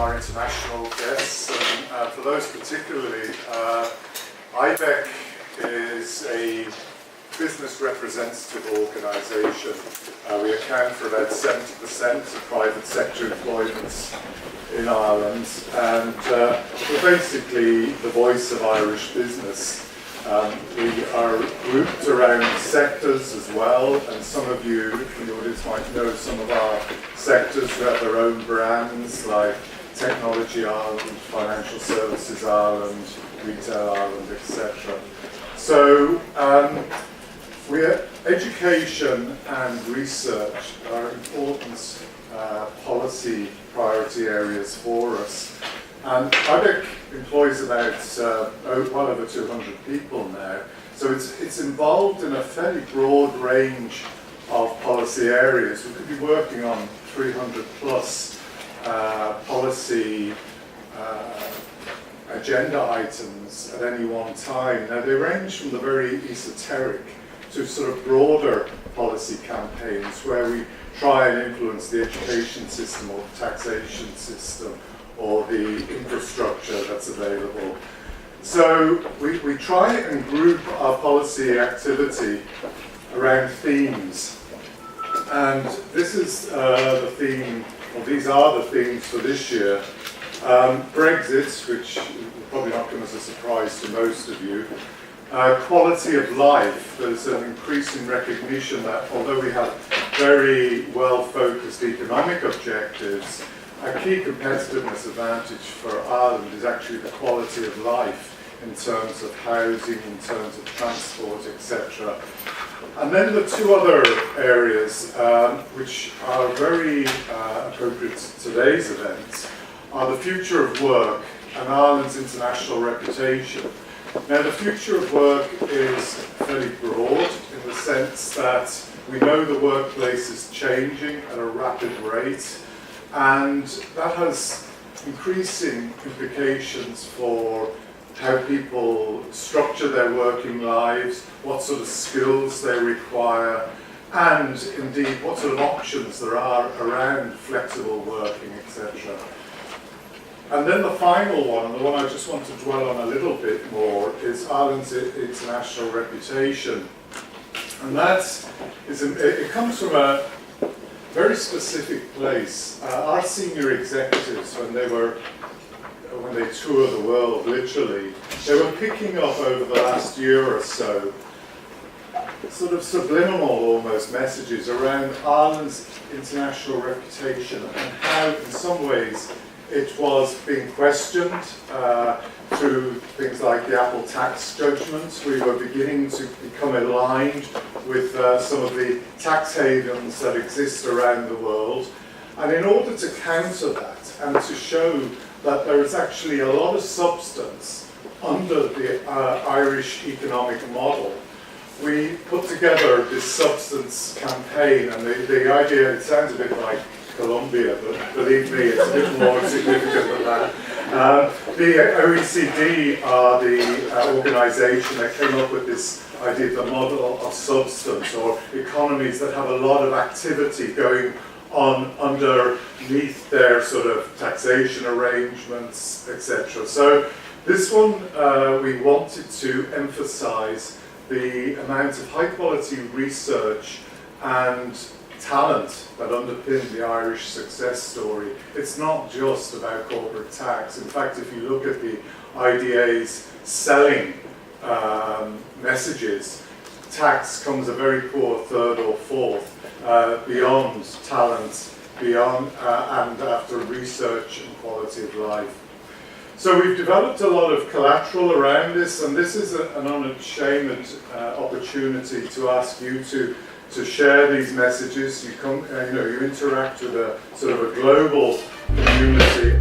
our international guests. And for those particularly, IBEC is a business representative organisation. We account for about 70% of private sector employments in Ireland, and we're basically the voice of Irish business. We are grouped around sectors as well, and some of you in the audience might know some of our sectors who have their own brands, like Technology Ireland, Financial Services Ireland, Retail Ireland, etc. So education and research are important policy priority areas for us. And IBEC employs about well over 200 people now, so it's involved in a fairly broad range of policy areas. We could be working on 300 plus policy agenda items at any one time. Now they range from the very esoteric to sort of broader policy campaigns where we try and influence the education system or the taxation system or the infrastructure that's available. So we try and group our policy activity around themes. And this is the theme, or these are the themes for this year. Brexit, which will probably not come as a surprise to most of you. Quality of life. There's an increasing recognition that although we have very well-focused economic objectives, a key competitiveness advantage for Ireland is actually the quality of life in terms of housing, in terms of transport, etc. And then the two other areas which are very appropriate to today's event are the future of work and Ireland's international reputation. Now, the future of work is fairly broad in the sense that we know the workplace is changing at a rapid rate, and that has increasing implications for how people structure their working lives, what sort of skills they require, and indeed what sort of options there are around flexible working, etc. And then the final one, and the one I just want to dwell on a little bit more, is Ireland's international reputation. And it comes from a very specific place. Our senior executives, when they tour the world, literally, they were picking up over the last year or so sort of subliminal almost messages around Ireland's international reputation and how in some ways it was being questioned through things like the Apple tax judgment. We were beginning to become aligned with some of the tax havens that exist around the world. And in order to counter that and to show that there is actually a lot of substance under the Irish economic model, we put together this substance campaign. And the idea, it sounds a bit like Colombia, but believe me, it's a bit more significant than that. The OECD are the organisation that came up with this idea of the model of substance, or economies that have a lot of activity going on underneath their sort of taxation arrangements, etc. So this one, we wanted to emphasise the amount of high-quality research and talent that underpin the Irish success story. It's not just about corporate tax. In fact, if you look at the IDA's selling messages, tax comes a very poor third or fourth beyond talent, beyond and after research and quality of life. So we've developed a lot of collateral around this, and this is an unashamed opportunity to ask you to share these messages. You come, you interact with a sort of a global community